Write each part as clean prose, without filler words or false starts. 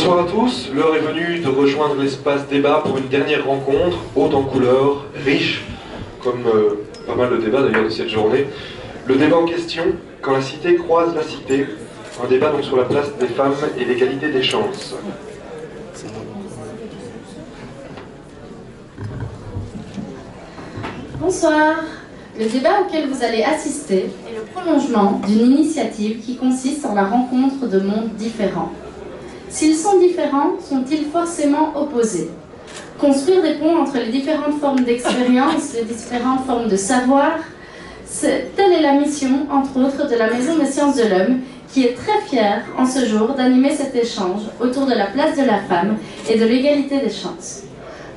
Bonsoir à tous, l'heure est venue de rejoindre l'espace débat pour une dernière rencontre, haute en couleurs, riche, comme pas mal de débats d'ailleurs de cette journée. Le débat en question, quand la cité croise la cité, un débat donc sur la place des femmes et l'égalité des chances. Bonsoir. Le débat auquel vous allez assister est le prolongement d'une initiative qui consiste en la rencontre de mondes différents. S'ils sont différents, sont-ils forcément opposés? Construire des ponts entre les différentes formes d'expérience, les différentes formes de savoir, telle est la mission, entre autres, de la Maison des Sciences de l'Homme, qui est très fière, en ce jour, d'animer cet échange autour de la place de la femme et de l'égalité des chances.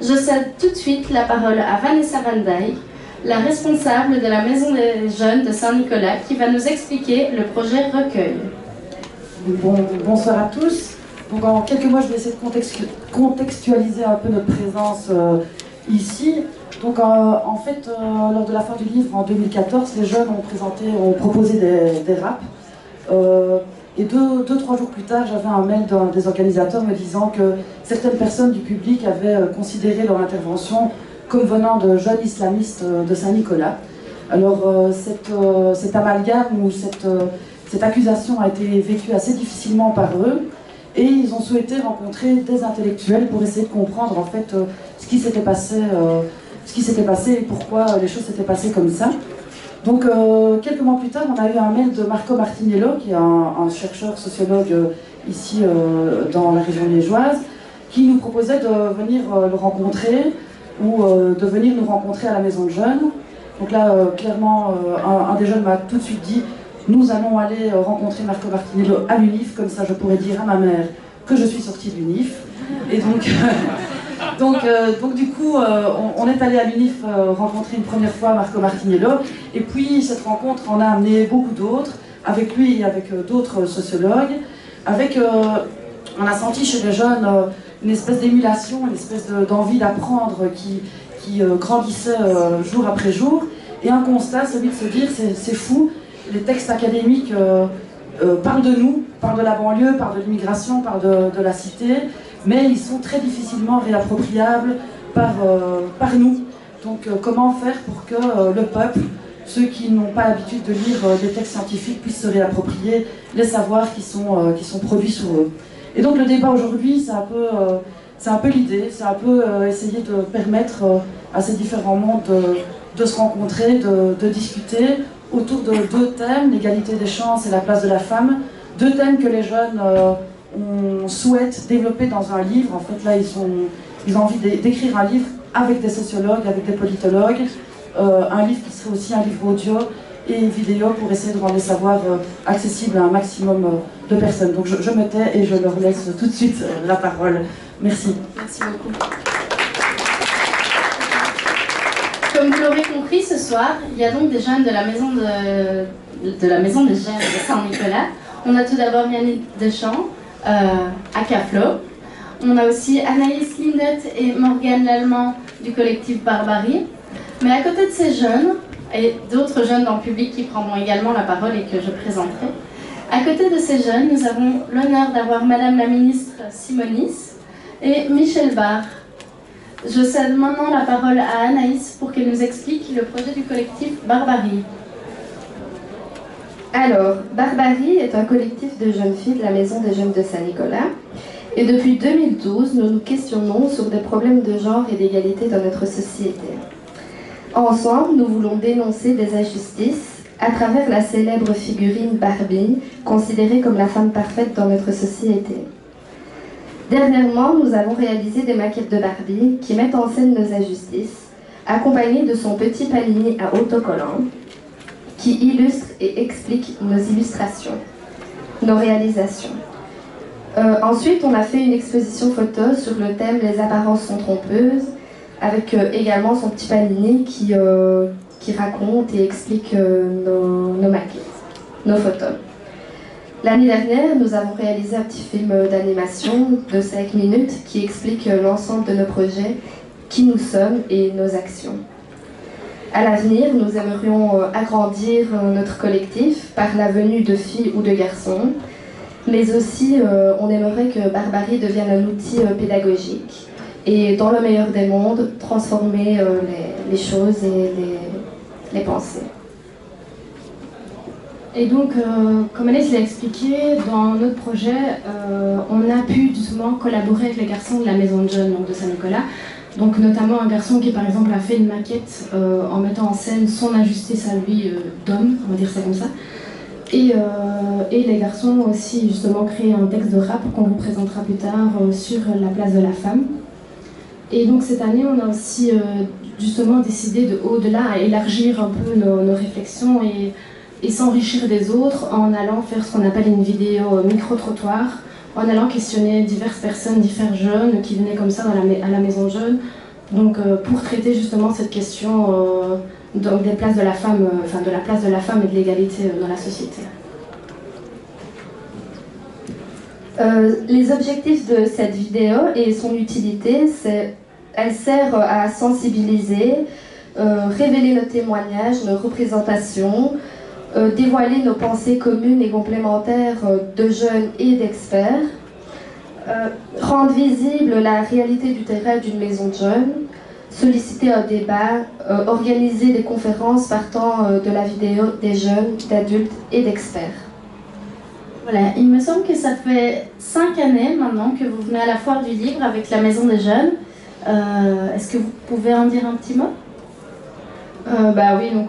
Je cède tout de suite la parole à Vanessa Van Dijk, la responsable de la Maison des Jeunes de Saint-Nicolas, qui va nous expliquer le projet Recueil. Bonsoir à tous. Donc en quelques mots, je vais essayer de contextualiser un peu notre présence ici. Donc en fait, lors de la fin du livre en 2014, les jeunes ont proposé des raps. Et trois jours plus tard, j'avais un mail d'un des organisateurs me disant que certaines personnes du public avaient considéré leur intervention comme venant de jeunes islamistes de Saint-Nicolas. Alors cet amalgame ou cette accusation a été vécue assez difficilement par eux, et ils ont souhaité rencontrer des intellectuels pour essayer de comprendre en fait ce qui s'était passé et pourquoi les choses s'étaient passées comme ça. Donc quelques mois plus tard, on a eu un mail de Marco Martinello, qui est un chercheur sociologue ici dans la région liégeoise, qui nous proposait de venir le rencontrer ou de venir nous rencontrer à la Maison de Jeunes. Donc là, clairement, un des jeunes m'a tout de suite dit: nous allons aller rencontrer Marco Martinello à l'UNIF, comme ça je pourrais dire à ma mère que je suis sortie de l'UNIF. Et donc du coup, on est allé à l'UNIF rencontrer une première fois Marco Martinello, et puis cette rencontre en a amené beaucoup d'autres, avec lui et avec d'autres sociologues, on a senti chez les jeunes une espèce d'émulation, une espèce d'envie d'apprendre qui grandissait jour après jour, et un constat, celui de se dire c'est fou, les textes académiques parlent de nous, parlent de la banlieue, parlent de l'immigration, parlent de la cité, mais ils sont très difficilement réappropriables par nous. Donc comment faire pour que le peuple, ceux qui n'ont pas l'habitude de lire des textes scientifiques, puissent se réapproprier les savoirs qui sont produits sur eux. Et donc le débat aujourd'hui, c'est un peu l'idée, c'est un peu essayer de permettre à ces différents mondes de se rencontrer, de discuter autour de deux thèmes, l'égalité des chances et la place de la femme, deux thèmes que les jeunes souhaitent développer dans un livre. En fait là, ils ont envie d'écrire un livre avec des sociologues, avec des politologues, un livre qui serait aussi un livre audio et vidéo pour essayer de rendre les savoirs accessibles à un maximum de personnes. Donc je me tais et je leur laisse tout de suite la parole. Merci. Merci beaucoup. Comme vous l'aurez compris, ce soir, il y a donc des jeunes de la maison des jeunes de Saint-Nicolas. On a tout d'abord Yannick Deschamps à Caflo. On a aussi Anaïs Lindet et Morgane Lallemand du collectif Barbarie. Mais à côté de ces jeunes, et d'autres jeunes dans le public qui prendront également la parole et que je présenterai, à côté de ces jeunes, nous avons l'honneur d'avoir Madame la ministre Simonis et Michel Barr. Je cède maintenant la parole à Anaïs pour qu'elle nous explique le projet du collectif Barbarie. Alors, Barbarie est un collectif de jeunes filles de la Maison des Jeunes de Saint-Nicolas. Et depuis 2012, nous nous questionnons sur des problèmes de genre et d'égalité dans notre société. Ensemble, nous voulons dénoncer des injustices à travers la célèbre figurine Barbie, considérée comme la femme parfaite dans notre société. Dernièrement, nous avons réalisé des maquettes de Barbie qui mettent en scène nos injustices, accompagnées de son petit palini à autocollant, qui illustre et explique nos illustrations, nos réalisations. Ensuite, on a fait une exposition photo sur le thème « Les apparences sont trompeuses », avec également son petit palini qui raconte et explique nos maquettes, nos photos. L'année dernière, nous avons réalisé un petit film d'animation de 5 minutes qui explique l'ensemble de nos projets, qui nous sommes et nos actions. À l'avenir, nous aimerions agrandir notre collectif par la venue de filles ou de garçons mais aussi on aimerait que Barbarie devienne un outil pédagogique et dans le meilleur des mondes, transformer les choses et les pensées. Et donc, comme Alice l'a expliqué, dans notre projet, on a pu justement collaborer avec les garçons de la Maison de Jeunes, donc de Saint-Nicolas. Donc notamment un garçon qui par exemple a fait une maquette en mettant en scène son injustice à lui d'homme, on va dire ça comme ça. Et les garçons ont aussi justement créé un texte de rap qu'on vous présentera plus tard sur la place de la femme. Et donc cette année, on a aussi justement décidé de au-delà à élargir un peu nos réflexions et s'enrichir des autres en allant faire ce qu'on appelle une vidéo micro-trottoir, en allant questionner diverses personnes, divers jeunes qui venaient comme ça à la maison jeune, donc pour traiter justement cette question donc des places de la femme, de la place de la femme et de l'égalité dans la société. Les objectifs de cette vidéo et son utilité, elle sert à sensibiliser, révéler nos témoignages, nos représentations, dévoiler nos pensées communes et complémentaires de jeunes et d'experts, rendre visible la réalité du terrain d'une maison de jeunes, solliciter un débat, organiser des conférences partant de la vidéo des jeunes, d'adultes et d'experts. Voilà, il me semble que ça fait 5 années maintenant que vous venez à la foire du livre avec la Maison des Jeunes. Est-ce que vous pouvez en dire un petit mot? Bah oui, donc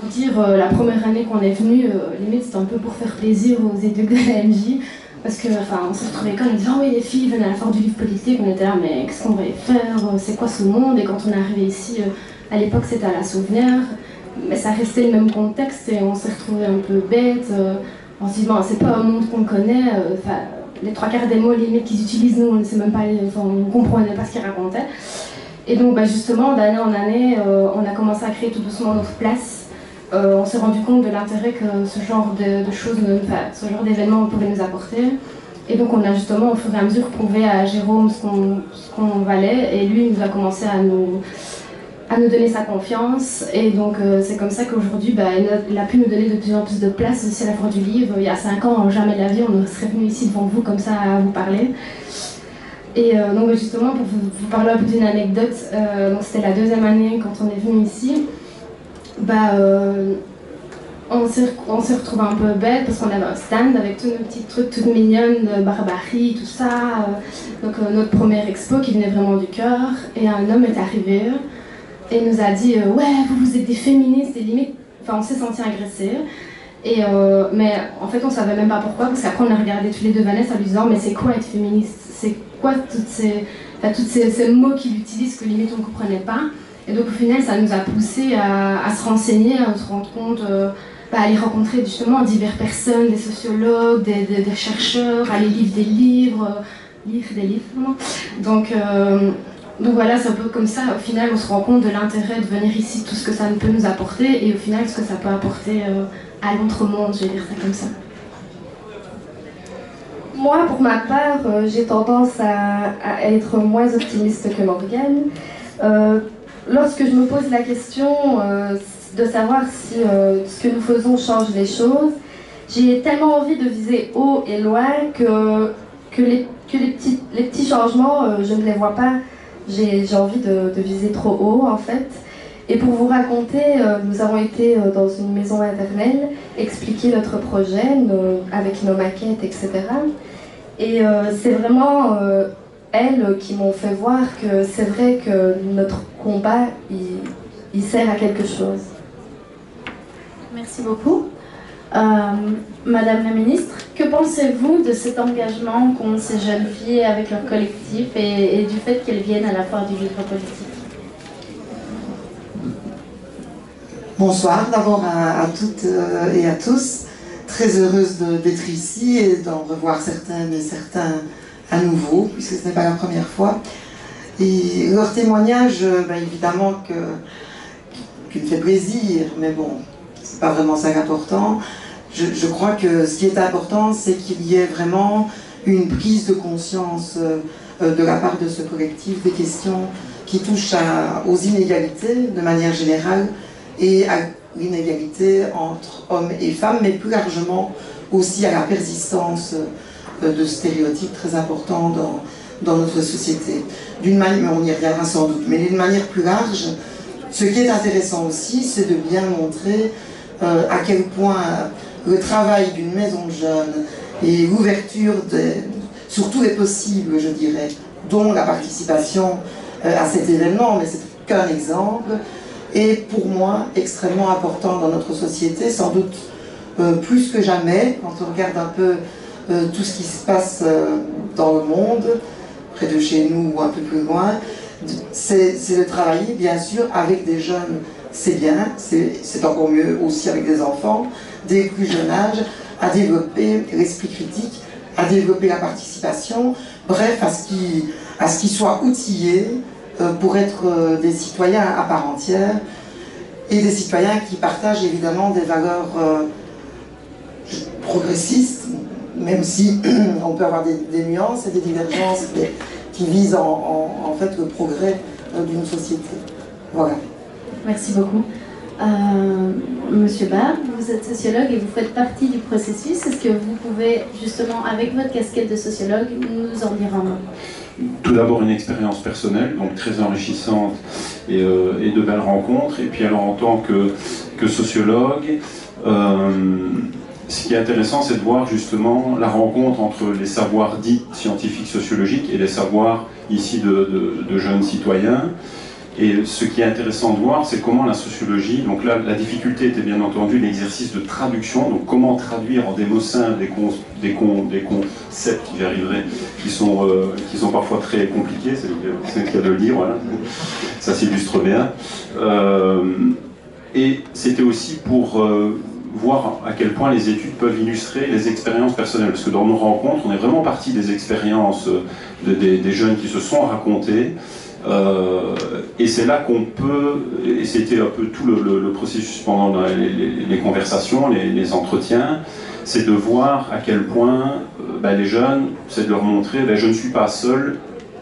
pour dire, la première année qu'on est venu, limite c'était un peu pour faire plaisir aux éducs de la MJ, parce que on s'est retrouvés quand on disait oh oui les filles venaient à la foire du livre politique, on était là mais qu'est-ce qu'on va y faire, c'est quoi ce monde? Et quand on est arrivé ici, à l'époque c'était à la Souvenir, mais ça restait le même contexte et on s'est retrouvés un peu bêtes, on se dit bon c'est pas un monde qu'on connaît, les 3/4 des mots limite qu'ils utilisent nous on ne sait même pas, on comprenait pas ce qu'ils racontaient. Et donc justement d'année en année on a commencé à créer tout doucement notre place. On s'est rendu compte de l'intérêt que ce genre de choses, ce genre d'événements pouvait nous apporter. Et donc on a justement au fur et à mesure prouvé à Jérôme ce qu'on valait, et lui il nous a commencé à nous donner sa confiance. Et donc c'est comme ça qu'aujourd'hui il a pu nous donner de plus en plus de place aussi à la foire du livre. Il y a 5 ans, jamais de la vie on serait venu ici devant vous comme ça à vous parler. Et donc justement pour vous parler un peu d'une anecdote, donc c'était la 2e année quand on est venu ici. On s'est retrouvés un peu bêtes parce qu'on avait un stand avec tous nos petits trucs toutes mignonnes de Barbarie, tout ça. Donc notre première expo qui venait vraiment du cœur. Et un homme est arrivé et nous a dit ouais vous êtes des féministes et limite. On s'est senti agressés. Mais en fait on savait même pas pourquoi, parce qu'après on a regardé tous les deux Vanessa en lui disant mais c'est quoi être féministe? C'est quoi toutes ces mots qu'il utilise que limite on ne comprenait pas? Et donc au final, ça nous a poussé à se renseigner, à se rendre compte, à aller rencontrer justement diverses personnes, des sociologues, des chercheurs, aller lire des livres, non. Donc voilà, c'est un peu comme ça. Au final, on se rend compte de l'intérêt de venir ici, tout ce que ça peut nous apporter, et au final, ce que ça peut apporter à l'autre monde, je vais dire ça comme ça. Moi, pour ma part, j'ai tendance à être moins optimiste que Morgane. Lorsque je me pose la question de savoir si ce que nous faisons change les choses, j'ai tellement envie de viser haut et loin que les petits changements, je ne les vois pas. J'ai envie de viser trop haut en fait. Et pour vous raconter, nous avons été dans une maison maternelle, expliquer notre projet avec nos maquettes, etc. Et c'est vraiment elles qui m'ont fait voir que c'est vrai que notre combat, il sert à quelque chose. Merci beaucoup. Madame la ministre, que pensez-vous de cet engagement qu'ont ces jeunes filles avec leur collectif et du fait qu'elles viennent à la foire du livre politique? Bonsoir d'abord à toutes et à tous. Très heureuse d'être ici et d'en revoir certaines et certains à nouveau, puisque ce n'est pas la première fois. Et leur témoignage, évidemment, qui me fait plaisir, mais bon, c'est pas vraiment ça l'important. Je crois que ce qui est important, c'est qu'il y ait vraiment une prise de conscience de la part de ce collectif des questions qui touchent aux inégalités de manière générale et à l'inégalité entre hommes et femmes, mais plus largement aussi à la persistance de stéréotypes très importants dans notre société. D'une manière, on y reviendra sans doute, mais d'une manière plus large, ce qui est intéressant aussi, c'est de bien montrer à quel point le travail d'une maison de jeunes et l'ouverture sur tous les possibles, je dirais, dont la participation à cet événement, mais c'est qu'un exemple, est pour moi extrêmement important dans notre société, sans doute plus que jamais, quand on regarde un peu tout ce qui se passe dans le monde, près de chez nous ou un peu plus loin. C'est de travailler, bien sûr, avec des jeunes, c'est bien, c'est encore mieux aussi avec des enfants, dès le plus jeune âge, à développer l'esprit critique, à développer la participation, bref, à ce qu'ils soient outillés pour être des citoyens à part entière, et des citoyens qui partagent évidemment des valeurs progressistes, même si on peut avoir des nuances et des divergences qui visent en fait le progrès d'une société. Voilà. Merci beaucoup. Monsieur Barr, vous êtes sociologue et vous faites partie du processus. Est-ce que vous pouvez justement, avec votre casquette de sociologue, nous en dire un mot? Tout d'abord une expérience personnelle, donc très enrichissante et de belles rencontres. Et puis alors en tant que sociologue, ce qui est intéressant, c'est de voir justement la rencontre entre les savoirs dits scientifiques sociologiques et les savoirs ici de jeunes citoyens. Et ce qui est intéressant de voir, c'est comment la sociologie, donc là la difficulté était bien entendu l'exercice de traduction, donc comment traduire en des mots simples des concepts, j'y arriverai, qui sont parfois très compliqués, c'est le cas de le dire, voilà, ça s'illustre bien. Et c'était aussi pour voir à quel point les études peuvent illustrer les expériences personnelles, parce que dans nos rencontres, on est vraiment parti des expériences des jeunes qui se sont racontées. Et c'est là qu'on peut, et c'était un peu tout le processus pendant les conversations, les entretiens, c'est de voir à quel point les jeunes, c'est de leur montrer, je ne suis pas seul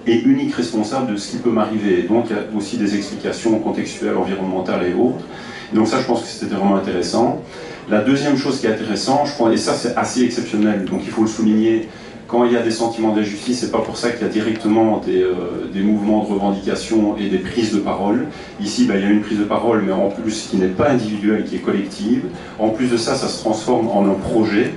et unique responsable de ce qui peut m'arriver. Donc il y a aussi des explications contextuelles, environnementales et autres. Et donc ça, je pense que c'était vraiment intéressant. La deuxième chose qui est intéressante, je pense, et ça c'est assez exceptionnel, donc il faut le souligner, quand il y a des sentiments d'injustice, c'est pas pour ça qu'il y a directement des mouvements de revendication et des prises de parole. Ici, il y a une prise de parole, mais en plus qui n'est pas individuelle, qui est collective. En plus de ça, ça se transforme en un projet,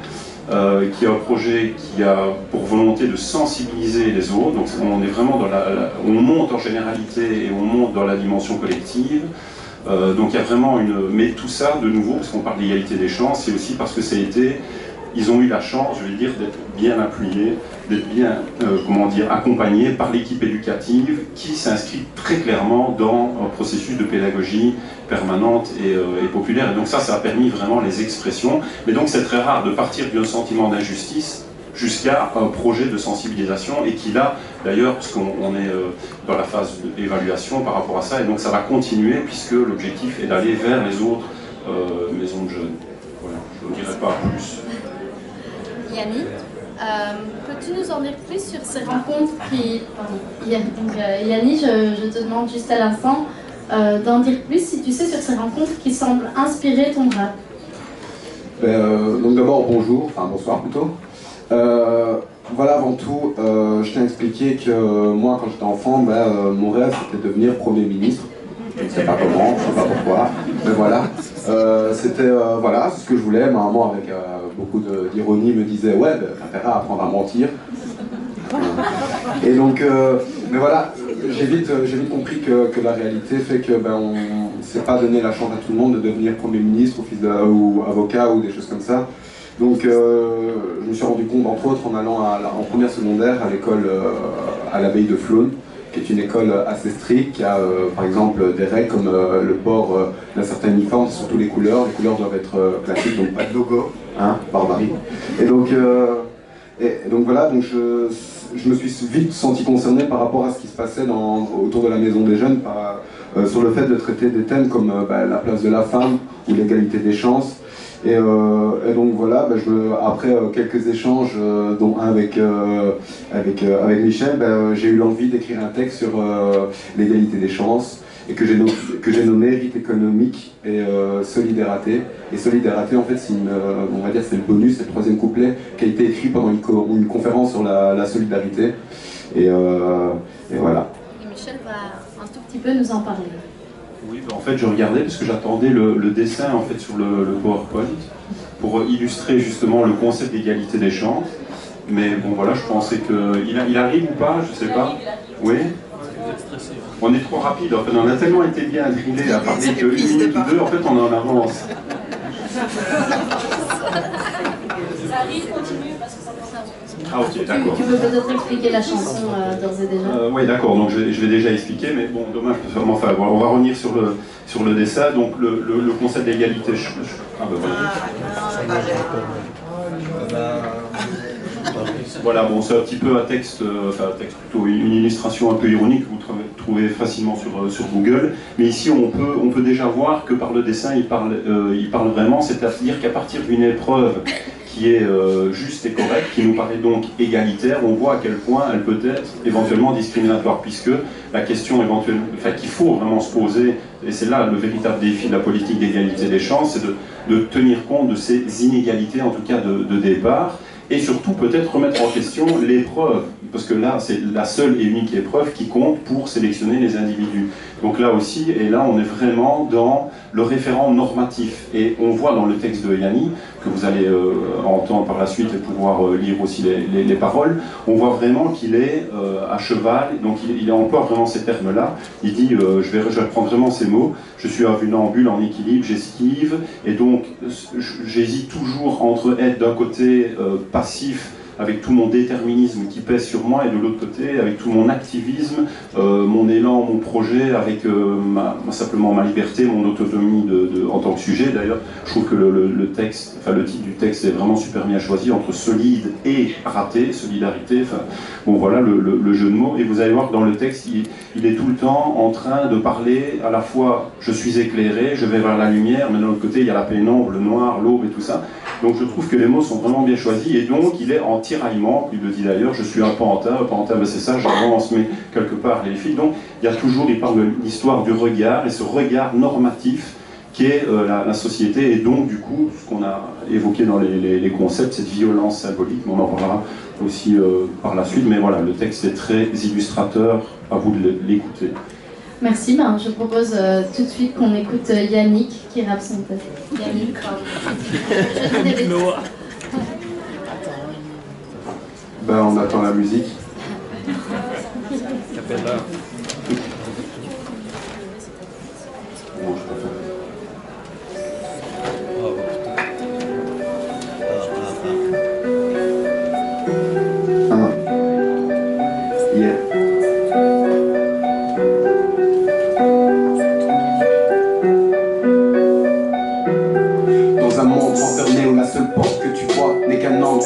qui est un projet qui a pour volonté de sensibiliser les autres. Donc on est vraiment on monte en généralité et on monte dans la dimension collective. Donc il y a vraiment mais tout ça, de nouveau, parce qu'on parle d'égalité des chances, c'est aussi parce que ça a été... Ils ont eu la chance, je vais dire, d'être bien appuyés, d'être bien, accompagnés par l'équipe éducative qui s'inscrit très clairement dans un processus de pédagogie permanente et populaire. Et donc ça a permis vraiment les expressions. Mais donc c'est très rare de partir d'un sentiment d'injustice jusqu'à un projet de sensibilisation et qui là, d'ailleurs, parce qu'on est dans la phase d'évaluation par rapport à ça, et donc ça va continuer puisque l'objectif est d'aller vers les autres maisons de jeunes. Voilà, je ne dirai pas plus. Yannick, peux-tu nous en dire plus sur ces rencontres qui... Yannick, je te demande juste à l'instant d'en dire plus, si tu sais, sur ces rencontres qui semblent inspirer ton rap. Donc d'abord, bonjour, enfin bonsoir plutôt. Voilà, avant tout, je t'ai expliqué que moi, quand j'étais enfant, mon rêve, c'était de devenir Premier ministre. Je ne sais pas comment, je ne sais pas pourquoi, mais voilà. C'était, voilà, c'est ce que je voulais. Ma maman, avec beaucoup d'ironie, me disait « Ouais, t'as intérêt à apprendre à mentir. » Et donc, mais voilà, j'ai vite compris que la réalité fait que c'est pas donner la chance à tout le monde de devenir Premier ministre ou avocat ou des choses comme ça. Donc je me suis rendu compte, entre autres, en allant en première secondaire à l'école à l'abbaye de Flône, qui est une école assez stricte, qui a par exemple des règles comme le port d'un certain uniforme, surtout les couleurs. Les couleurs doivent être classiques, donc pas de logo, hein, barbarie. Et donc voilà, donc je me suis vite senti concerné par rapport à ce qui se passait autour de la Maison des Jeunes, sur le fait de traiter des thèmes comme la place de la femme ou l'égalité des chances. Et donc voilà, après quelques échanges, dont un avec Michel, j'ai eu l'envie d'écrire un texte sur l'égalité des chances. et que j'ai nommé Rite économique et solidarité. Et solidarité, en fait, on va dire c'est le bonus, c'est le troisième couplet qui a été écrit pendant une conférence sur la solidarité. Et voilà. Et Michel va un tout petit peu nous en parler. Oui, en fait, je regardais parce que j'attendais le dessin en fait sur le PowerPoint pour illustrer justement le concept d'égalité des chances. Mais bon, voilà, je pensais qu'il arrive ou pas, je sais pas. Oui. On est trop rapide, en fait, on a tellement été bien drillé à parler qu'une minute ou deux, en fait, on en avance. Ça arrive, continue, parce que ça concerne. Ah ok, d'accord. Tu peux peut-être expliquer la chanson d'ores et déjà. Oui, d'accord, donc je l'ai déjà expliqué, mais bon, dommage, enfin, on va revenir sur le dessin. Donc le concept d'égalité. Ah ben voilà. Voilà, bon, c'est un petit peu un texte plutôt une illustration un peu ironique que vous trouvez facilement sur Google. Mais ici, on peut déjà voir que par le dessin, il parle vraiment, c'est-à-dire qu'à partir d'une épreuve qui est juste et correcte, qui nous paraît donc égalitaire, on voit à quel point elle peut être éventuellement discriminatoire, puisque la question qu'il faut vraiment se poser, et c'est là le véritable défi de la politique d'égalité des chances, c'est de tenir compte de ces inégalités, en tout cas de départ, et surtout peut-être remettre en question l'épreuve, parce que là c'est la seule et unique épreuve qui compte pour sélectionner les individus. Donc là aussi, et là on est vraiment dans le référent normatif, et on voit dans le texte de Yanni, que vous allez entendre par la suite et pouvoir lire aussi les paroles, on voit vraiment qu'il est à cheval, donc il emploie vraiment ces termes-là, il dit, je vais reprendre vraiment ces mots, je suis un funambule en équilibre, j'esquive, et donc j'hésite toujours entre être d'un côté passif, avec tout mon déterminisme qui pèse sur moi, et de l'autre côté, avec tout mon activisme, mon élan, mon projet, avec simplement ma liberté, mon autonomie en tant que sujet. D'ailleurs, je trouve que le titre du texte est vraiment super bien choisi, entre solide et raté, solidarité, bon voilà le jeu de mots. Et vous allez voir que dans le texte, il est tout le temps en train de parler, à la fois, je suis éclairé, je vais vers la lumière, mais d'un autre côté, il y a la pénombre, le noir, l'aube et tout ça. Donc je trouve que les mots sont vraiment bien choisis, et donc il est en tiraillement, il le dit d'ailleurs, je suis un pantin, ben c'est ça, j'avance, mais quelque part les filles. Donc il parle de l'histoire du regard, et ce regard normatif qui est la société, et donc du coup, ce qu'on a évoqué dans les concepts, cette violence symbolique, on en parlera aussi par la suite, mais voilà, le texte est très illustrateur, à vous de l'écouter. Merci, je propose tout de suite qu'on écoute Yannick qui rappe son texte. Yannick, on attend la musique. Bon, je préfère.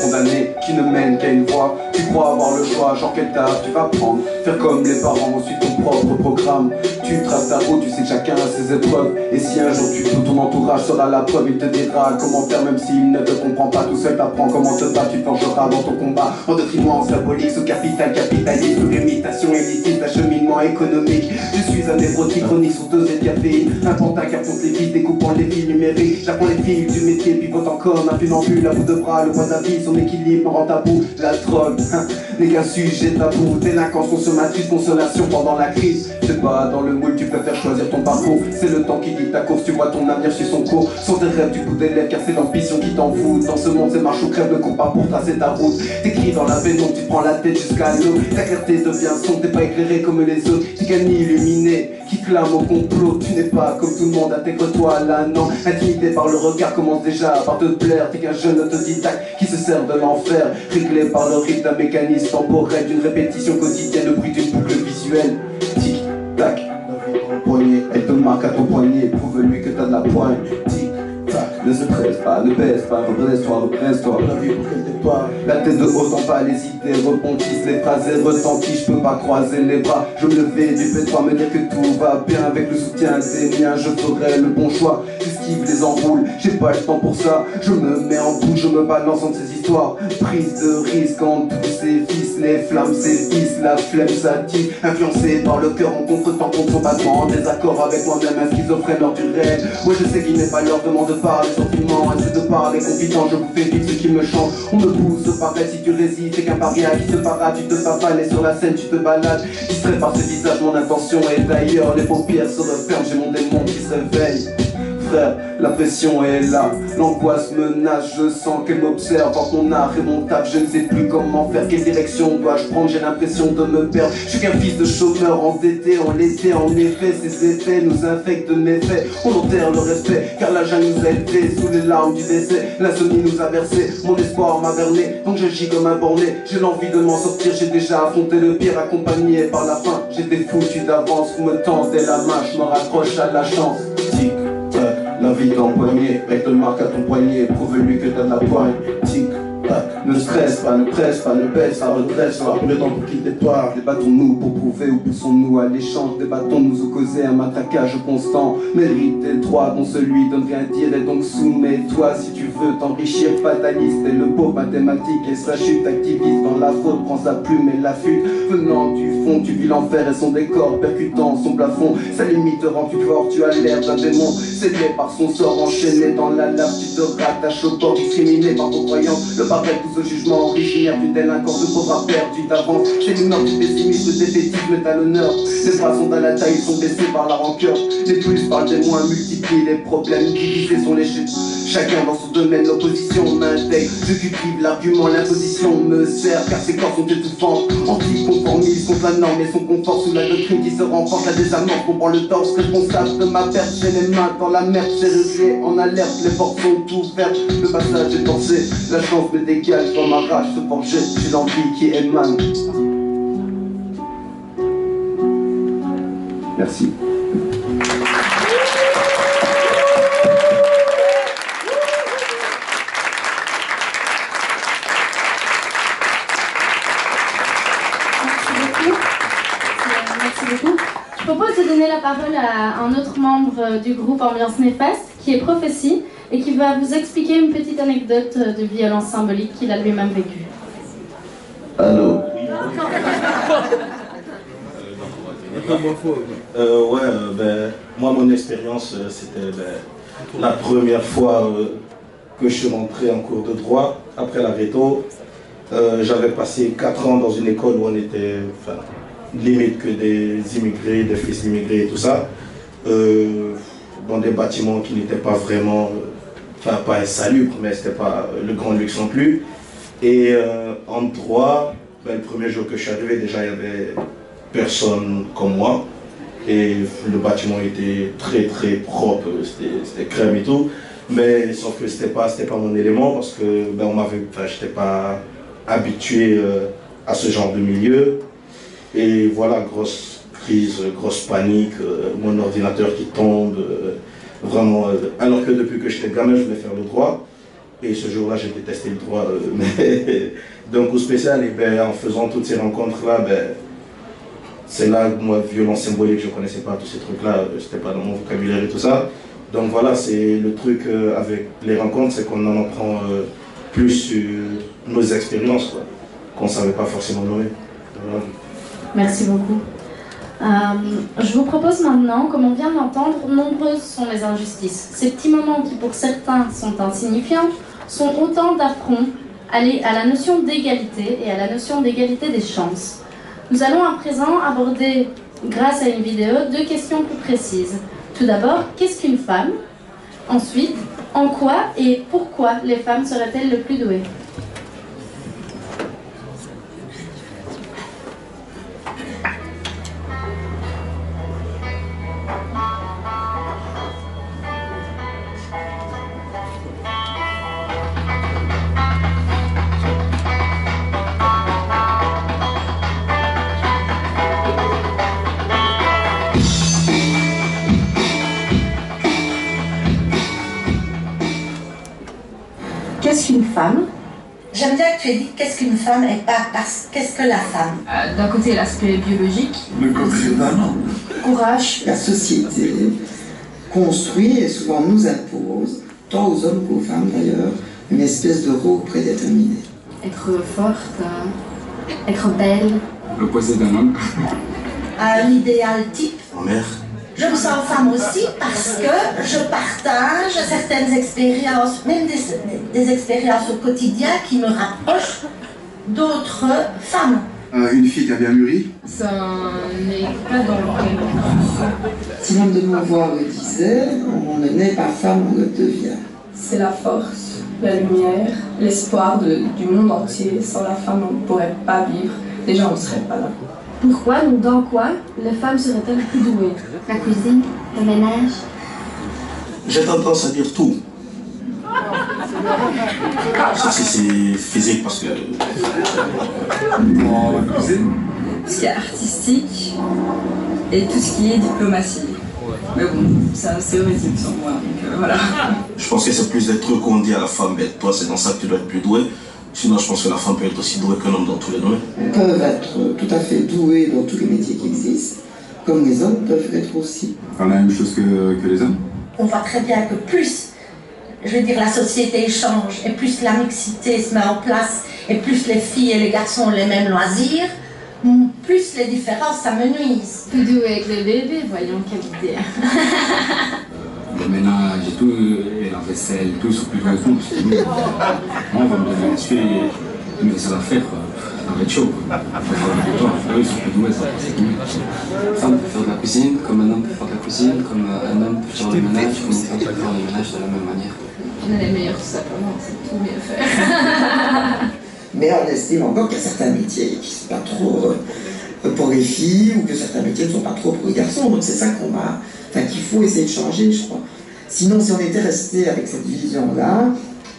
Condamné, qui ne mène qu'à une voie. Tu crois avoir le choix, genre quelle tâche tu vas prendre. Faire comme les parents, ensuite ton propre programme. Tu traces ta route, tu sais que chacun a ses épreuves. Et si un jour tu peux, ton entourage sera la preuve. Il te dira comment faire même s'il ne te comprend pas. Tout seul t'apprends comment te battre, tu forgeras dans ton combat. En détriment symbolique, sous capital, capitalisme, imitation élitiste, acheminement économique. Je suis un névrotique chronique sous dosé de caféine. Un pantin qui affronte les vies, découpant les vies numériques. J'apprends les fils du métier, pivotant comme un funambule. À bout de bras, le poids de la vie, son équilibre me rend tabou. La drogue n'est qu'un sujet tabou. Délinquance consommatrice, consolation pendant la crise. C'est pas dans le moule, tu préfères choisir ton parcours. C'est le temps qui dit ta course, tu vois ton avenir sur son cours. Sans tes rêves du bout des lèvres, car c'est l'ambition qui t'en fout. Dans ce monde, c'est marche ou crève, ne cours pas pour tracer ta route. T'écris dans la veine, donc tu prends la tête jusqu'à l'eau. Ta clarté devient sombre, t'es pas éclairé comme les autres. Tu gagnes illuminé, qui clame au complot. Tu n'es pas comme tout le monde, intègre-toi là, non. Intimidé par le regard, commence déjà par te plaire. T'es qu'un jeune autodidacte qui se sert de l'enfer. Réglé par le rythme d'un mécanisme temporel, d'une répétition quotidienne, le bruit d'une boucle visuelle. Tic, tac, elle te marque à ton poignet, prouve-lui que t'as de la poigne. Tic, tac, ne se presse pas, ne baisse pas, represse-toi. La vie pour qu'elle départ. La tête de haut en bas, les idées rebondissent, les phrases retentissent, je peux pas croiser les bras. Je me levais du P3, me dire que tout va bien avec le soutien des miens, je ferai le bon choix. esquive, les enroule. J'ai pas le temps pour ça, je me mets en bout, je me balance entre ces histoires. Prise de risque en tous ces fils, les flammes s'évissent, la flemme s'attise. Influencé par le cœur en contretemps contre son battement, en désaccord avec moi-même, un schizophrène lors du réel. Moi je sais qu'il n'est pas l'heure de m'en de parler sentiments, c'est de parler confident, je vous fais vivre ce qui me chante. On me pousse pareil si tu résistes, c'est qu'un paria qui se parade, tu te papanes et sur la scène tu te balades. Distrait par ce visage, mon intention est d'ailleurs, les paupières se referment, j'ai mon démon qui se réveille. Frère, la pression est là, l'angoisse menace, je sens qu'elle m'observe. Entre mon art et mon taf, je ne sais plus comment faire, quelle direction dois-je prendre, j'ai l'impression de me perdre. Je suis qu'un fils de chômeur endetté en l'été, en effet, ces effets nous infectent de méfaits. On enterre le respect, car la jungle nous a élevés sous les larmes du décès. L'insomnie nous a versé, mon espoir m'a berné, donc je gis comme un borné. J'ai l'envie de m'en sortir, j'ai déjà affronté le pire, accompagné par la faim. J'étais foutu d'avance, vous me tendez la main, je me raccroche à la chance. La vie d'empoigné, mec de marque à ton poignet, prouve-lui que t'as de la poigne. Tic, tac, ne stresse pas, ne presse pas, ne baisse, ça redresse, ça va plus le temps pour qu'il départ. Débattons-nous pour prouver ou poussons-nous à l'échange, débattons-nous ou causer un matraquage constant. Mérite tes droits dont celui donne rien dire et donc soumets-toi si tu veux t'enrichir. Fataliste et le pauvre mathématique et sa chute, activiste dans la faute, prends sa plume et l'affûte. Venant du fond, tu vis l'enfer et son décor, percutant son plafond. Sa limite te rend plus fort, tu as l'air d'un démon. Scellé par son sort, enchaîné dans la lave, tu te rattaches au corps, discriminé par vos croyances. Le pareil pousse au jugement originaire du délinquant, de pauvre perdu d'avance. C'est l'humeur du pessimisme, le défaitisme est à l'honneur. Les bras sont à la taille, ils sont baissés par la rancœur. Les plus parlent des moins, multiplient les problèmes, divisés sont les chutes. Chacun dans son domaine, l'opposition m'intègre. Je cultive l'argument, l'imposition me sert, car ces corps sont étouffants. Anticonformistes contre la norme et son confort sous la doctrine qui se renforce. La désamorce comprend le torse, responsable de ma perte. J'ai les mains dans la merde, serrurée en alerte, les portes sont ouvertes. Le passage est forcé, la chance me dégage dans ma rage se forger. J'ai l'envie qui émane. Merci. Je propose de donner la parole à un autre membre du groupe Ambiance Néfaste, qui est Prophétie, et qui va vous expliquer une petite anecdote de violence symbolique qu'il a lui-même vécue. Allô. Moi, mon expérience, c'était la première fois que je suis rentré en cours de droit, après la réto. J'avais passé 4 ans dans une école où on était limite que des immigrés, des fils d'immigrés et tout ça, dans des bâtiments qui n'étaient pas vraiment, pas insalubres, mais c'était pas le grand luxe non plus. Et en droit, le premier jour que je suis arrivé, déjà il y avait personne comme moi. Et le bâtiment était très très propre, c'était crème et tout. Mais sauf que c'était pas mon élément parce que j'étais pas habitué à ce genre de milieu. Et voilà, grosse crise, grosse panique, mon ordinateur qui tombe, vraiment. Alors que depuis que j'étais gamin, je voulais faire le droit. Et ce jour-là, j'ai détesté le droit, mais d'un coup spécial. Et en faisant toutes ces rencontres-là, c'est là que moi, violence symbolique, je ne connaissais pas tous ces trucs-là, c'était pas dans mon vocabulaire et tout ça. Donc voilà, c'est le truc avec les rencontres, c'est qu'on en apprend plus sur nos expériences, qu'on ne savait pas forcément nommer. Voilà. Merci beaucoup. Je vous propose maintenant, comme on vient de l'entendre, nombreuses sont les injustices. Ces petits moments qui pour certains sont insignifiants sont autant d'affronts à la notion d'égalité et à la notion d'égalité des chances. Nous allons à présent aborder, grâce à une vidéo, 2 questions plus précises. Tout d'abord, qu'est-ce qu'une femme? Ensuite, en quoi et pourquoi les femmes seraient-elles le plus douées? Qu'est-ce qu'une femme? J'aime bien que tu aies dit qu'est-ce qu'une femme et pas qu'est-ce que la femme. D'un côté, l'aspect biologique. Le côté d'un homme. Courage. La société. construit et souvent nous impose, tant aux hommes qu'aux femmes d'ailleurs, une espèce de rôle prédéterminé. Être forte, être belle. L'opposé d'un homme. Un idéal type. Mère. Je me sens femme aussi parce que je partage certaines expériences, même des expériences au quotidien qui me rapprochent d'autres femmes. Une fille qui a bien mûri. Ça n'est pas dans le thème. Simone de Beauvoir le disait, on ne naît pas femme, on le devient. C'est la force, la lumière, l'espoir du monde entier. Sans la femme, on ne pourrait pas vivre. Déjà, on ne serait pas là. Pourquoi, donc dans quoi, les femmes seraient-elles plus douées? La cuisine, le ménage. J'ai tendance à dire tout. Ça c'est physique parce que... La cuisine. Ce qui est artistique et tout ce qui est diplomatie. Mais bon, c'est théorique sans moi, donc voilà. Je pense que c'est plus des trucs qu'on dit à la femme, mais toi c'est dans ça que tu dois être plus doué. Sinon je pense que la femme peut être aussi douée qu'un homme dans tous les domaines. Ils peuvent être tout à fait doués dans tous les métiers qui existent, comme les hommes peuvent être aussi. Faire la même chose que les hommes. On voit très bien que plus, je veux dire, la société change et plus la mixité se met en place et plus les filles et les garçons ont les mêmes loisirs, plus les différences s'amenuisent. Plus douée avec les bébés, voyons quelle idée. Le ménage et tout, et la vaisselle, tout, ils sont plus doués que nous. Parce que nous, on va me donner là-dessus et mais ça va faire, ça va être chaud. Eux, ils sont plus doués, ça c'est cool. Une femme peut faire de la cuisine, comme un homme peut faire de la cuisine, comme un homme peut faire le ménage, comme une femme peut faire le ménage de la même manière. On est les meilleurs tout simplement, c'est tout mieux faire. Mais on estime encore qu'il y a certains métiers qui ne sont pas trop pour les filles ou que certains métiers ne sont pas trop pour les garçons. Donc c'est ça qu'il faut essayer de changer, je crois. Sinon, si on était resté avec cette vision-là,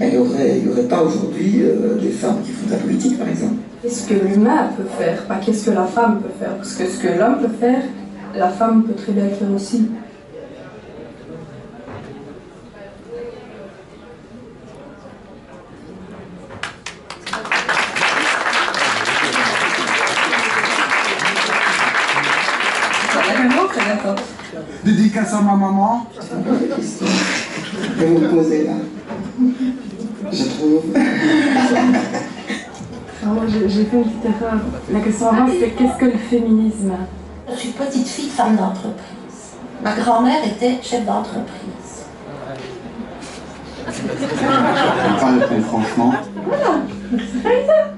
il n'y aurait pas aujourd'hui des femmes qui font de la politique, par exemple. Qu'est-ce que l'humain peut faire, pas qu'est-ce que la femme peut faire. Parce que ce que l'homme peut faire, la femme peut très bien le faire aussi. Dédicace à ma maman. Que vous posez là, je trouve. J'ai fait une petite erreur. La question avant, c'était qu'est-ce que le féminisme? Je suis petite fille femme d'entreprise. Ma grand-mère était chef d'entreprise. On va répondre franchement. Voilà, c'est pas ça.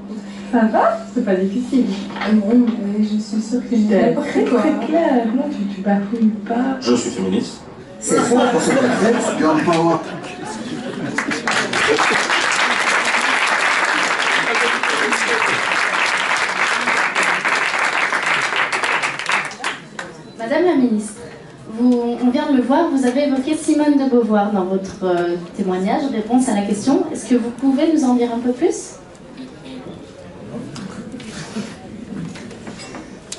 Ça va? C'est pas difficile. Bon, je suis sûre que je Très clair, non, tu bafouilles pas. Je suis féministe. C'est fort pour ce fait. Girl power. Madame la ministre, on vient de le voir, vous avez évoqué Simone de Beauvoir dans votre témoignage, réponse à la question. Est-ce que vous pouvez nous en dire un peu plus?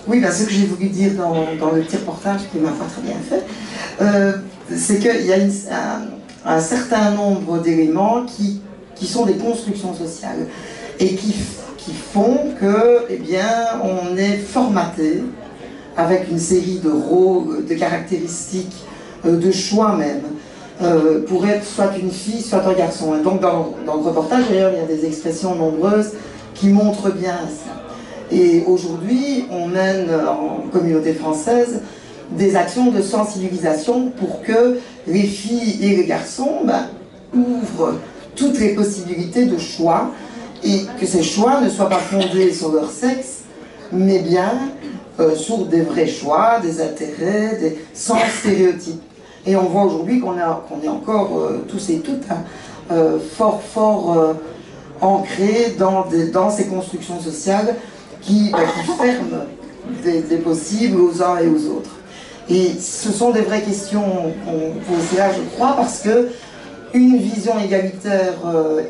Oui, ce que j'ai voulu dire dans le petit reportage, qui m'a pas très bien fait, c'est qu'il y a un certain nombre d'éléments qui sont des constructions sociales et qui font que, eh bien, on est formaté avec une série de rôles, de caractéristiques, de choix même, pour être soit une fille, soit un garçon. Et donc dans le reportage, d'ailleurs, il y a des expressions nombreuses qui montrent bien ça. Et aujourd'hui, on mène en communauté française des actions de sensibilisation pour que les filles et les garçons ouvrent toutes les possibilités de choix et que ces choix ne soient pas fondés sur leur sexe, mais bien sur des vrais choix, des intérêts, sans stéréotypes. Et on voit aujourd'hui qu'on est encore tous et toutes fort ancrés dans ces constructions sociales qui ferment des possibles aux uns et aux autres. Et ce sont des vraies questions qu'on pose là, je crois, parce que une vision égalitaire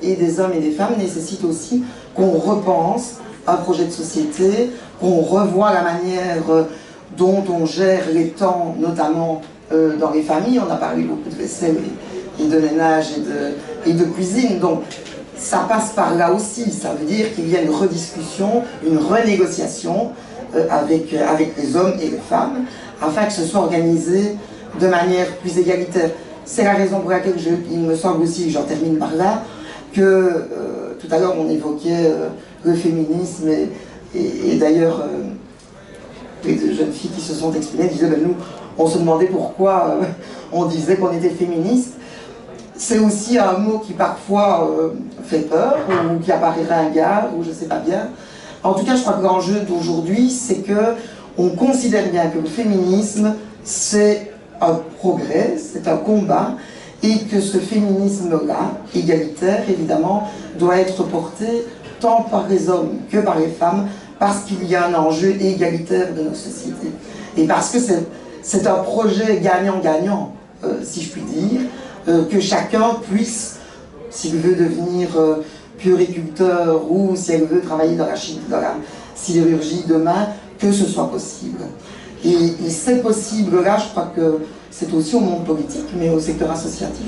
et des hommes et des femmes nécessite aussi qu'on repense un projet de société, qu'on revoie la manière dont on gère les temps, notamment dans les familles. On a parlé beaucoup de vaisselle et de ménage et de cuisine. Donc ça passe par là aussi. Ça veut dire qu'il y a une rediscussion, une renégociation avec les hommes et les femmes, afin que ce soit organisé de manière plus égalitaire. C'est la raison pour laquelle il me semble aussi, j'en termine par là, que tout à l'heure on évoquait le féminisme et d'ailleurs les deux jeunes filles qui se sont exprimées disaient ben, nous on se demandait pourquoi on disait qu'on était féministe. C'est aussi un mot qui parfois fait peur ou qui apparaît ringard ou je ne sais pas bien. En tout cas je crois que l'enjeu d'aujourd'hui c'est que on considère bien que le féminisme c'est un progrès, c'est un combat, et que ce féminisme-là, égalitaire évidemment, doit être porté tant par les hommes que par les femmes, parce qu'il y a un enjeu égalitaire de nos sociétés. Et parce que c'est un projet gagnant-gagnant, si je puis dire, que chacun puisse, s'il veut devenir puériculteur ou si elle veut travailler dans la sidérurgie demain, que ce soit possible. Et c'est possible-là, je crois que c'est aussi au monde politique, mais au secteur associatif,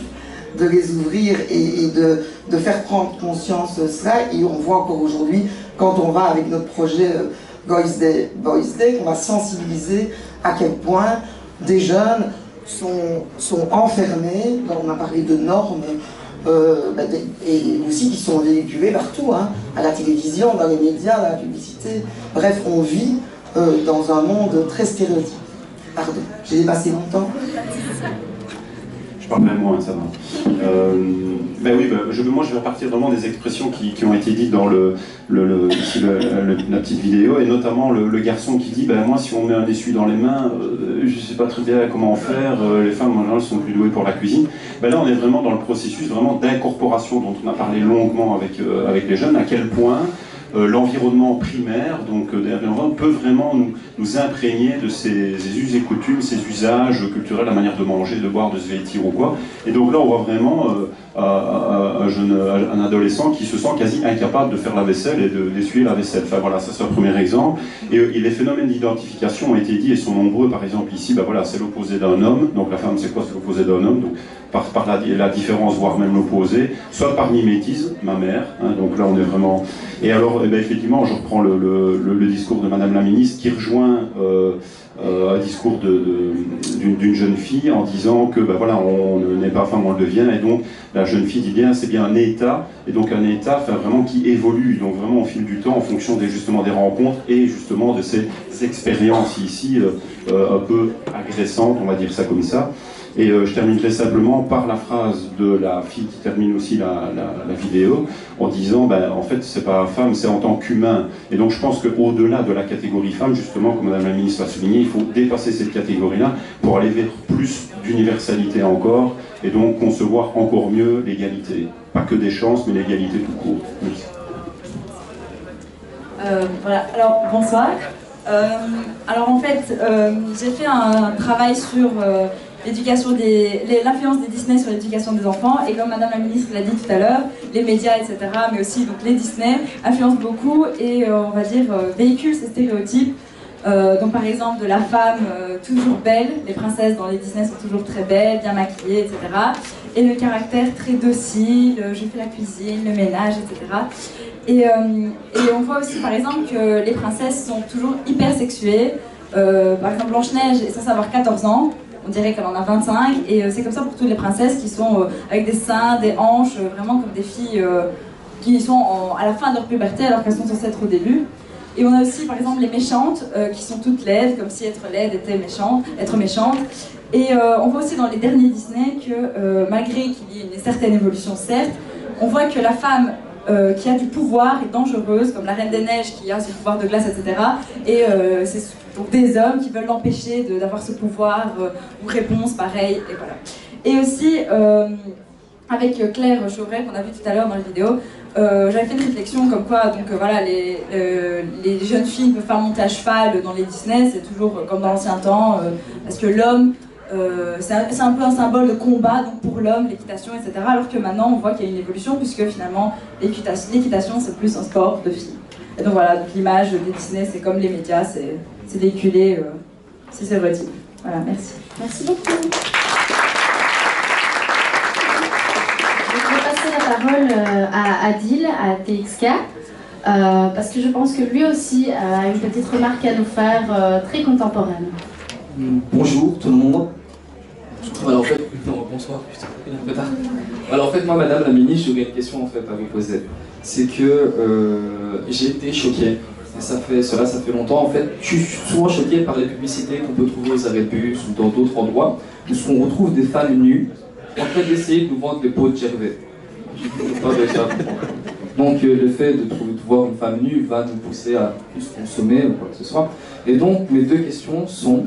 de les ouvrir et de faire prendre conscience de cela. Et on voit encore aujourd'hui, quand on va avec notre projet Boys Day, qu'on va sensibiliser à quel point des jeunes sont enfermés, on a parlé de normes, et aussi qui sont véhiculées partout, hein, à la télévision, dans les médias, dans la publicité. Bref, on vit dans un monde très stéréotypé. Pardon, j'ai dépassé mon temps. Je parle même moins, ça va. Ben oui, moi je vais repartir vraiment des expressions qui ont été dites dans ici la petite vidéo, et notamment le garçon qui dit ben moi si on met un essuie dans les mains, je ne sais pas très bien comment faire, les femmes en général sont plus douées pour la cuisine. Ben là on est vraiment dans le processus vraiment d'incorporation dont on a parlé longuement avec les jeunes, à quel point l'environnement primaire, donc peut vraiment nous imprégner de ces us et coutumes, ces usages culturels, la manière de manger, de boire, de se vêtir ou quoi. Et donc là, on voit vraiment un adolescent qui se sent quasi incapable de faire la vaisselle et d'essuyer la vaisselle. Enfin voilà, ça c'est un premier exemple. Et les phénomènes d'identification ont été dits et sont nombreux. Par exemple ici, ben voilà, c'est l'opposé d'un homme. Donc la femme, c'est quoi? C'est l'opposé d'un homme. Donc par la différence, voire même l'opposé, soit par mimétisme, ma mère, hein, donc là on est vraiment... Et alors, effectivement, je reprends le discours de Madame la Ministre qui rejoint un discours d'une jeune fille en disant que ben voilà, on n'est pas femme, on le devient, et donc la jeune fille dit bien, c'est bien un état, et donc un état vraiment qui évolue, donc vraiment au fil du temps, en fonction justement des rencontres et justement de ces expériences ici un peu agressantes, on va dire ça comme ça. Et je terminerai simplement par la phrase de la fille qui termine aussi la vidéo, en disant, ben, en fait, c'est pas femme, c'est en tant qu'humain. Et donc je pense qu'au-delà de la catégorie femme, justement, comme Madame la Ministre l'a souligné, il faut dépasser cette catégorie-là pour aller vers plus d'universalité encore, et donc concevoir encore mieux l'égalité. Pas que des chances, mais l'égalité tout court. Merci. Voilà, alors bonsoir. Alors en fait, j'ai fait un travail sur l'influence des Disney sur l'éducation des enfants, et comme Madame la Ministre l'a dit tout à l'heure, les médias, etc., mais aussi donc, les Disney influencent beaucoup et on va dire véhiculent ces stéréotypes. Donc par exemple de la femme toujours belle, les princesses dans les Disney sont toujours très belles, bien maquillées, etc. Et le caractère très docile, je fais la cuisine, le ménage, etc. Et on voit aussi par exemple que les princesses sont toujours hyper sexuées. Par exemple Blanche-Neige est censée avoir 14 ans, on dirait qu'elle en a 25, et c'est comme ça pour toutes les princesses qui sont avec des seins, des hanches, vraiment comme des filles qui sont à la fin de leur puberté alors qu'elles sont censées être au début. Et on a aussi par exemple les méchantes qui sont toutes laides, comme si être laide était être méchante. Et on voit aussi dans les derniers Disney que malgré qu'il y ait une certaine évolution certes, on voit que la femme qui a du pouvoir est dangereuse, comme la Reine des Neiges qui a ce pouvoir de glace, etc. Et c'est donc des hommes qui veulent l'empêcher d'avoir ce pouvoir, ou réponse pareil, et voilà. Et aussi, avec Claire Chauvet, qu'on a vu tout à l'heure dans la vidéo, j'avais fait une réflexion comme quoi, donc voilà, les jeunes filles ne peuvent pas monter à cheval dans les Disney, c'est toujours comme dans l'ancien temps, parce que l'homme, c'est un peu un symbole de combat donc pour l'homme, l'équitation, etc. Alors que maintenant on voit qu'il y a une évolution puisque finalement l'équitation c'est plus un sport de filles. Et donc voilà, l'image des Disney c'est comme les médias, c'est véhiculé, c'est stéréotype. Voilà, merci. Merci beaucoup. Je vais passer la parole à Adil, à TXK, parce que je pense que lui aussi a une petite remarque à nous faire très contemporaine. Bonjour tout le monde. Alors en fait, bonsoir, putain, il est un peu tard. Alors en fait, moi, Madame la Ministre, j'aurais une question en fait à vous poser. C'est que j'ai été choqué, et cela ça fait longtemps en fait. Je suis souvent choqué par les publicités qu'on peut trouver aux arrêts de bus ou dans d'autres endroits, où on retrouve des femmes nues en train d'essayer de nous vendre des pots de Gervais. Pas de ça. Donc le fait de voir une femme nue va nous pousser à plus consommer ou quoi que ce soit. Et donc mes deux questions sont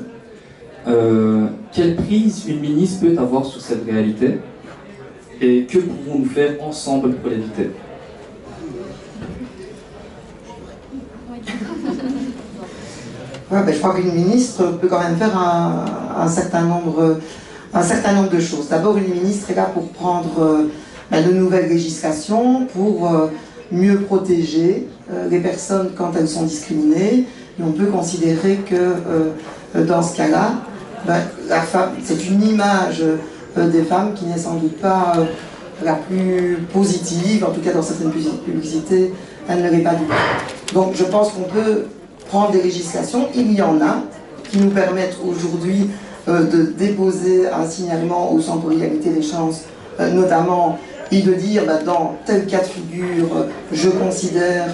quelle prise une ministre peut avoir sur cette réalité et que pouvons-nous faire ensemble pour l'éviter? Ouais, je crois qu'une ministre peut quand même faire un certain nombre de choses. D'abord, une ministre est là pour prendre de nouvelles législations, pour mieux protéger les personnes quand elles sont discriminées. Et on peut considérer que dans ce cas-là, la femme, c'est une image des femmes qui n'est sans doute pas la plus positive, en tout cas dans certaines publicités, elle ne l'est pas du tout. Donc je pense qu'on peut prendre des législations, il y en a, qui nous permettent aujourd'hui de déposer un signalement au Centre pour l'égalité des chances, notamment, et de dire dans tel cas de figure, je considère,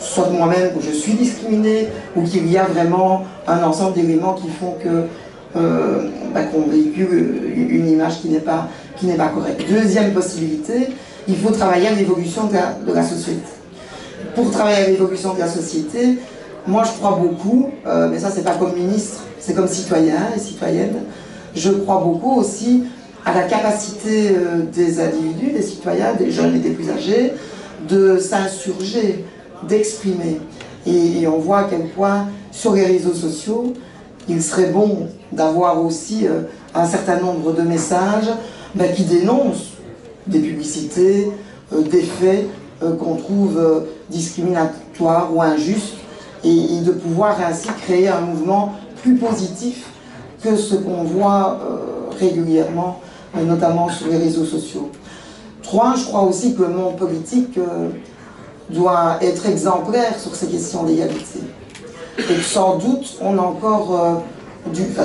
soit moi-même, que je suis discriminée, ou qu'il y a vraiment un ensemble d'éléments qui font que qu'on véhicule une image qui n'est pas correcte. Deuxième possibilité, il faut travailler à l'évolution de la société. Pour travailler à l'évolution de la société, moi je crois beaucoup, mais ça c'est pas comme ministre, c'est comme citoyen et citoyenne, je crois beaucoup aussi à la capacité des individus, des citoyens, des jeunes et des plus âgés, de s'insurger, d'exprimer. Et on voit à quel point sur les réseaux sociaux, il serait bon d'avoir aussi un certain nombre de messages qui dénoncent des publicités, des faits qu'on trouve discriminatoires ou injustes, et de pouvoir ainsi créer un mouvement plus positif que ce qu'on voit régulièrement, notamment sur les réseaux sociaux. 3, je crois aussi que le monde politique doit être exemplaire sur ces questions d'égalité. Et que sans doute, on a encore,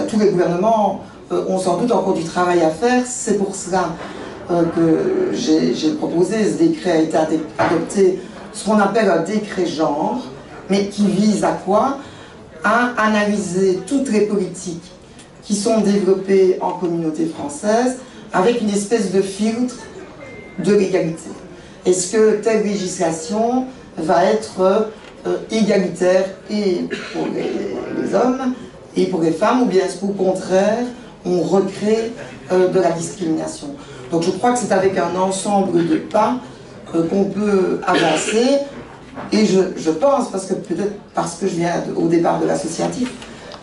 tous les gouvernements ont sans doute encore du travail à faire. C'est pour cela que j'ai proposé, ce décret a été adopté, ce qu'on appelle un décret genre, mais qui vise à quoi? À analyser toutes les politiques qui sont développées en communauté française avec une espèce de filtre de l'égalité. Est-ce que telle législation va être égalitaire et pour les hommes et pour les femmes, ou bien est-ce qu'au contraire, on recrée de la discrimination? Donc je crois que c'est avec un ensemble de pas qu'on peut avancer, et je pense, peut-être parce que je viens au départ de l'associatif,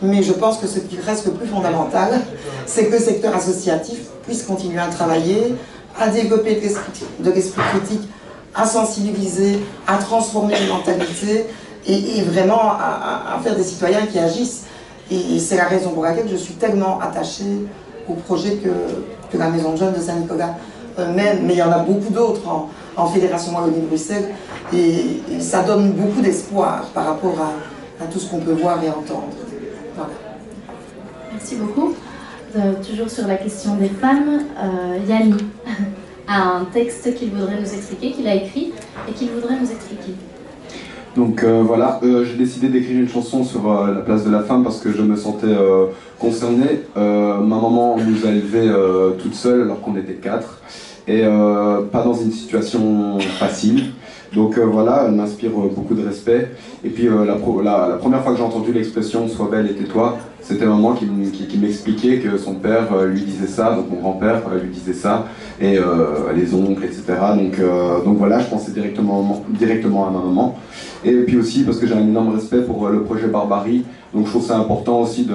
mais je pense que ce qui reste le plus fondamental, c'est que le secteur associatif puisse continuer à travailler, à développer de l'esprit critique, à sensibiliser, à transformer les mentalités et vraiment à faire des citoyens qui agissent. Et c'est la raison pour laquelle je suis tellement attachée au projet que la Maison de Jeunes de Saint-Nicolas mène, mais il y en a beaucoup d'autres en Fédération Wallonie-Bruxelles, et ça donne beaucoup d'espoir par rapport à tout ce qu'on peut voir et entendre. Voilà. Merci beaucoup. Toujours sur la question des femmes, Yanni a un texte qu'il voudrait nous expliquer, qu'il a écrit et qu'il voudrait nous expliquer. Donc voilà, j'ai décidé d'écrire une chanson sur la place de la femme parce que je me sentais concerné. Ma maman nous a élevés toute seule alors qu'on était 4 et pas dans une situation facile. Donc voilà, elle m'inspire beaucoup de respect. Et puis la première fois que j'ai entendu l'expression « sois belle et tais-toi », c'était maman qui m'expliquait que son père lui disait ça, donc mon grand-père lui disait ça, et les oncles, etc. Donc voilà, je pensais directement à ma maman. Et puis aussi parce que j'ai un énorme respect pour le projet Barbarie, donc je trouve ça important aussi de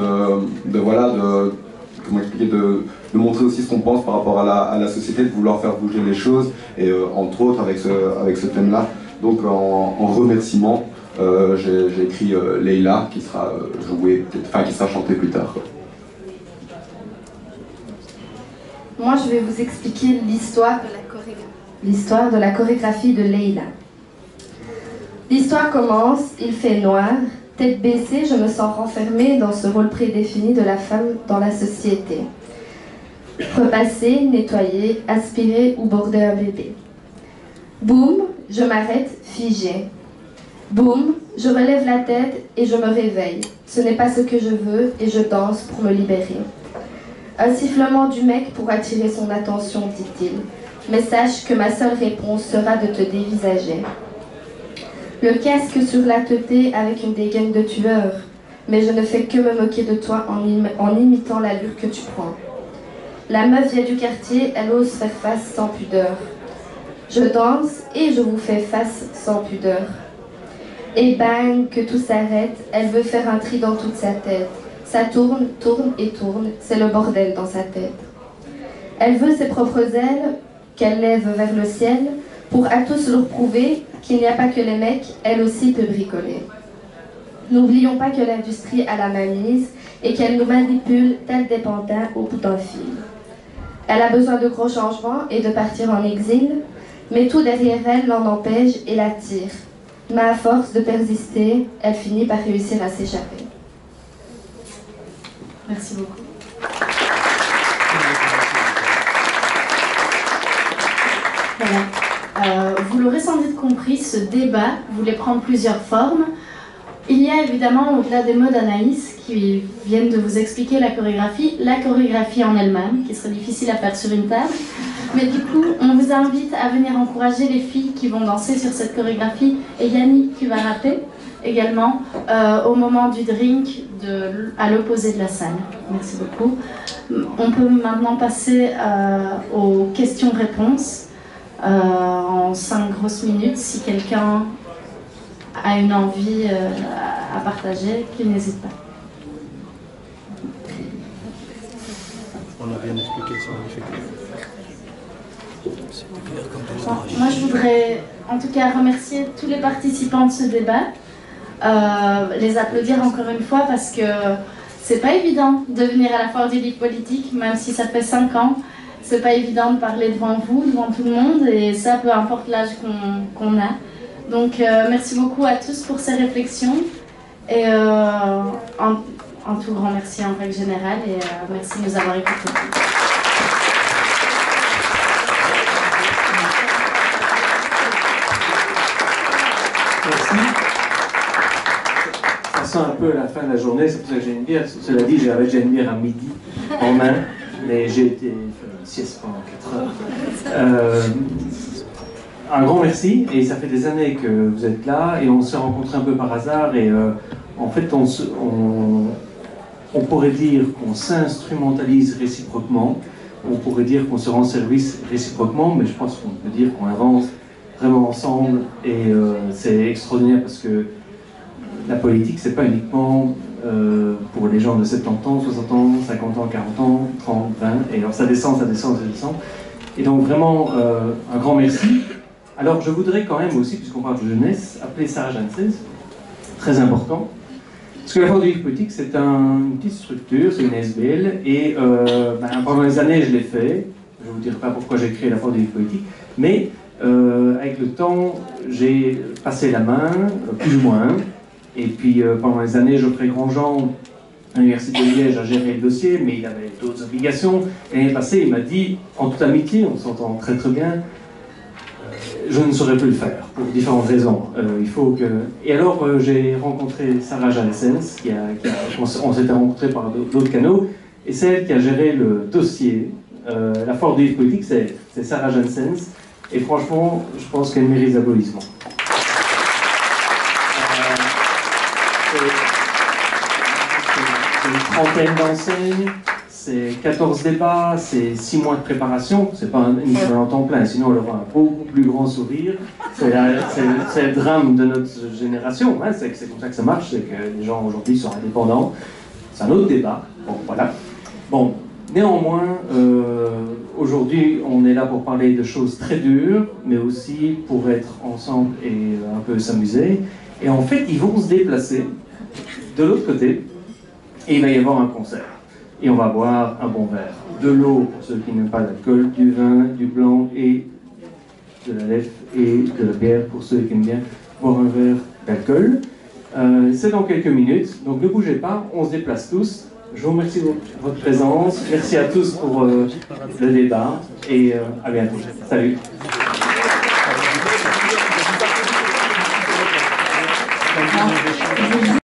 montrer aussi ce qu'on pense par rapport à la société, de vouloir faire bouger les choses, et entre autres avec ce thème-là. Donc en remerciement, j'ai écrit Leïla, qui sera jouée, qui sera chantée plus tard. Moi, je vais vous expliquer l'histoire de la chorégraphie de Leïla. L'histoire commence, il fait noir, tête baissée, je me sens renfermée dans ce rôle prédéfini de la femme dans la société. Repasser, nettoyer, aspirer ou border un bébé. Boum, je m'arrête, figé. Boum, je relève la tête et je me réveille. Ce n'est pas ce que je veux et je danse pour me libérer. Un sifflement du mec pour attirer son attention, dit-il. Mais sache que ma seule réponse sera de te dévisager. Le casque sur la teuté avec une dégaine de tueur. Mais je ne fais que me moquer de toi en imitant l'allure que tu prends. La meuf vient du quartier, elle ose faire face sans pudeur. Je danse et je vous fais face sans pudeur. Et bang, que tout s'arrête, elle veut faire un tri dans toute sa tête. Ça tourne, tourne et tourne, c'est le bordel dans sa tête. Elle veut ses propres ailes, qu'elle lève vers le ciel, pour à tous leur prouver qu'il n'y a pas que les mecs, elle aussi peut bricoler. N'oublions pas que l'industrie a la mainmise et qu'elle nous manipule tel des pantins au bout d'un fil. Elle a besoin de gros changements et de partir en exil, mais tout derrière elle l'en empêche et la tire. Mais à force de persister, elle finit par réussir à s'échapper. Merci beaucoup. Voilà. Vous l'aurez sans doute compris, ce débat voulait prendre plusieurs formes. Il y a évidemment, au-delà des mots d'Anaïs qui viennent de vous expliquer la chorégraphie en elle-même, qui serait difficile à faire sur une table. Mais du coup, on vous invite à venir encourager les filles qui vont danser sur cette chorégraphie et Yannick qui va rapper également au moment du drink à l'opposé de la salle. Merci beaucoup. On peut maintenant passer aux questions-réponses en 5 grosses minutes. Si quelqu'un a une envie à partager, qu'il n'hésite pas. On a bien expliqué ça, en effet. Moi, je voudrais en tout cas remercier tous les participants de ce débat, les applaudir encore une fois parce que c'est pas évident de venir à la foire du livre politique, même si ça fait 5 ans. C'est pas évident de parler devant vous, devant tout le monde, et ça, peu importe l'âge qu'on a. Donc, merci beaucoup à tous pour ces réflexions, et un tout grand merci en règle générale, et merci de nous avoir écoutés. Merci. Ça sent un peu la fin de la journée, c'est pour ça que j'ai une bière. Cela dit, j'avais déjà une bière à midi en main, mais j'ai été faire une sieste pendant 4 heures. Un grand merci, et ça fait des années que vous êtes là, et on s'est rencontrés un peu par hasard, et en fait on pourrait dire qu'on s'instrumentalise réciproquement, on pourrait dire qu'on se rend service réciproquement, mais je pense qu'on peut dire qu'on avance vraiment ensemble, et c'est extraordinaire parce que la politique, c'est pas uniquement pour les gens de 70 ans, 60 ans, 50 ans, 40 ans, 30, 20, et alors ça descend, ça descend, ça descend. Et donc vraiment un grand merci. Alors je voudrais quand même aussi, puisqu'on parle de jeunesse, appeler Sarah Janssens, très important, parce que la Foire du livre politique, c'est une petite structure, c'est une SBL, et pendant les années je l'ai fait, je ne vous dirai pas pourquoi j'ai créé la Foire du livre politique, mais avec le temps, j'ai passé la main, plus ou moins, et puis pendant les années, Geoffrey Grandjean, à l'Université de Liège, a géré le dossier, mais il avait d'autres obligations. Et l'année passée, il m'a dit, en toute amitié, on s'entend très très bien, je ne saurais plus le faire, pour différentes raisons. Il faut que... Et alors, j'ai rencontré Sarah Janssens, on s'était rencontrés par d'autres canaux, et c'est elle qui a géré le dossier. La Foire du livre politique, c'est Sarah Janssens, et franchement, je pense qu'elle mérite l'applaudissement. C'est une trentaine d'enseignes, c'est 14 débats, c'est 6 mois de préparation, c'est pas un équivalent temps plein, sinon elle aura un beaucoup plus grand sourire. C'est le drame de notre génération, hein, c'est comme ça que ça marche, c'est que les gens aujourd'hui sont indépendants. C'est un autre débat, bon voilà. Bon, néanmoins, aujourd'hui on est là pour parler de choses très dures, mais aussi pour être ensemble et un peu s'amuser. Et en fait, ils vont se déplacer de l'autre côté, et il va y avoir un concert. Et on va boire un bon verre. De l'eau pour ceux qui n'aiment pas d'alcool, du vin, du blanc et de la lèvre et de la bière pour ceux qui aiment bien boire un verre d'alcool. C'est dans quelques minutes, donc ne bougez pas, on se déplace tous Je vous remercie de votre présence. Merci à tous pour le débat et à bientôt. Salut.